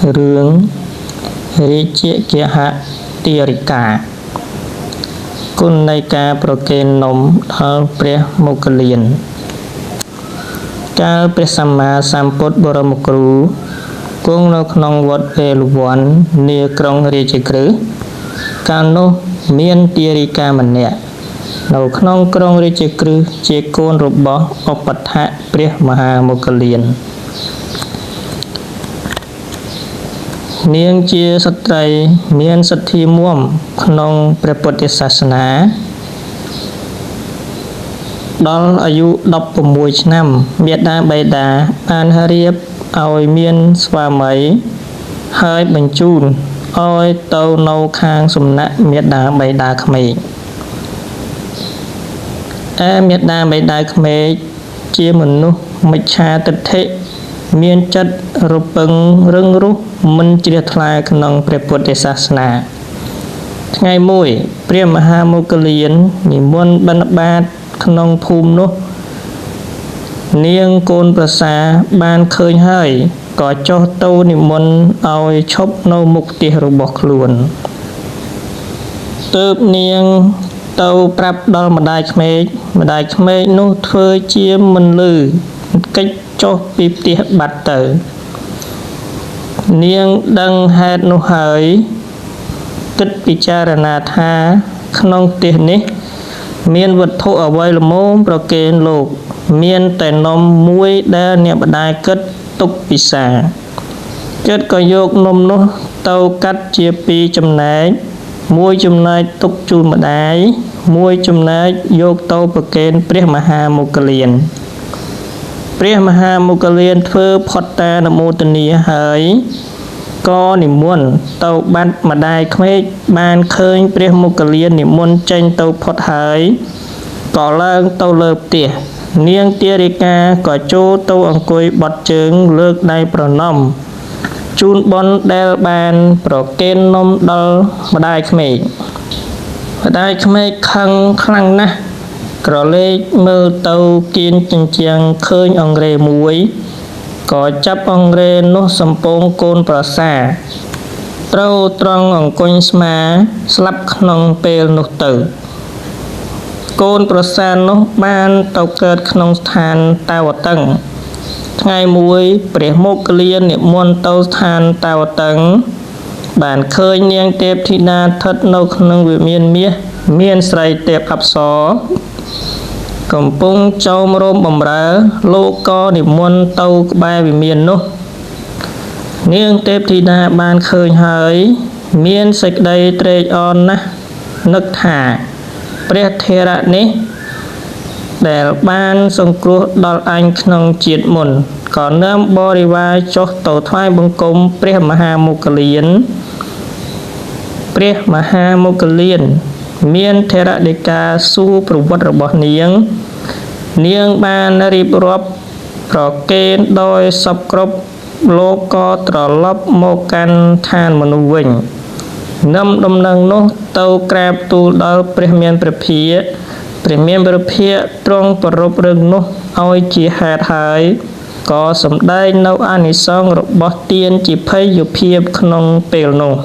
រឿងរាជាគហទារិកាគុណនៃការប្រគេននំដល់ព្រះមុគលានកាលព្រះសម្មាសម្ពុទ្ធបរមគ្រូគង់នៅក្នុងវត្តវេលវ័ននាក្រុងរាជក្រឹសកាលនោះមានទារិកាម្នាក់នៅក្នុងក្រុងរាជក្រឹសជាកូនរបស់ឧបដ្ឋៈព្រះមហាមុគលាននាងជាស្ត្រីមានសទ្ធាមាំក្នុងព្រះពុទ្ធសាសនាដល់អាយុ16ឆ្នាំមាតាបិតាបានរៀបឲ្យមានស្វាមីហើយបញ្ជូនឲ្យទៅនៅខាងសំណាក់មាតាបិតាក្មេកមាតាបិតាក្មេកជាមនុស្សមិច្ឆាទិដ្ឋិមានចិត្តរពឹងរឹងរូសមិនជ្រះថ្លាក្នុងព្រះពុទ្ធសាសនាថ្ងៃមួយព្រះមហាមុគលាននិមន្តបិណ្ឌបាតក្នុងភូមិនោះនាងកូនប្រសាបានឃើញហើយក៏ចុះទៅនិមន្តឲ្យឈប់នៅមុខផ្ទះរបស់ខ្លួនទើបនាងទៅប្រាប់ដល់ម្ដាយក្មេកម្ដាយក្មេកនោះធ្វើជាមិនឮកិច្ចចុះពីផ្ទះបាត់ទៅនាងដឹងហេតុនោះហើយគិតពិចារណាថាក្នុងផ្ទះនេះមានវត្ថុអ្វីល្មមប្រគេនលោកមានតែនំមួយដែលអ្នកម្ដាយគិតទុកពិសាចិត្តក៏យកនំនោះទៅកាត់ជាពីរចំណែកមួយចំណែកទុកជូនម្ដាយមួយចំណែកយកទៅប្រគេនព្រះមហាមុគលានព្រះមហាមុគលានធ្វើផុតតានុមោទនាហើយក៏និមន្តទៅបាត់ម្ដាយក្មេកបានឃើញព្រះមុគលាននិមន្តចេញទៅផុតហើយក៏ឡើងទៅលើផ្ទះនាងទារិកាក៏ចូលទៅអង្គុយបត់ជើងលើកដៃប្រណម្យជូនបុណ្យដែលបានប្រគេននំដល់ម្ដាយក្មេកម្ដាយក្មេកខឹងខ្លាំងណាស់ក្រឡេកមើលទៅគៀនជញ្ជាំងឃើញអង្រែមួយក៏ចាប់អង្រែនោះសំពងកូនប្រសាត្រូវត្រង់អង្គញ់ស្មាស្លាប់ក្នុងពេលនោះទៅកូនប្រសានោះបានទៅកើតក្នុងស្ថានតាវតឹងថ្ងៃមួយព្រះមុគលាននិមន្តទៅស្ថានតាវតឹងបានឃើញនាងទេពធីតាស្ថិតនៅក្នុងវិមានមាសមានស្រីទេពអប្សរកំពុងចោមរោមបំរើលោកក៏និមន្តទៅក្បែរវិមាននោះនាងទេពធីតាបានឃើញហើយមានសេចក្តីត្រេកអរណាស់នឹកថាព្រះថេរៈនេះដែលបានសង្គ្រោះដល់អញក្នុងជាតិមុនក៏នាំបរិវារចុះទៅថ្វាយបង្គំព្រះមហាមុគលានព្រះមហាមុគលានមានថេរដីកាសួរប្រវត្តិរបស់នាងបានរៀបរាប់ប្រគេនដោយសពគ្រប់លោកក៏ត្រឡប់មកកាន់ឋានមនុស្សវិញនាំដំណឹងនោះទៅក្រាបទូលដល់ព្រះមានព្រះភិក្ខទ្រង់ប្ររពរឿងនោះឲ្យជាហេតុហើយក៏សម្ដែងនៅអានិសង្សរបស់ទានជាភ័យភាពក្នុងពេលនោះ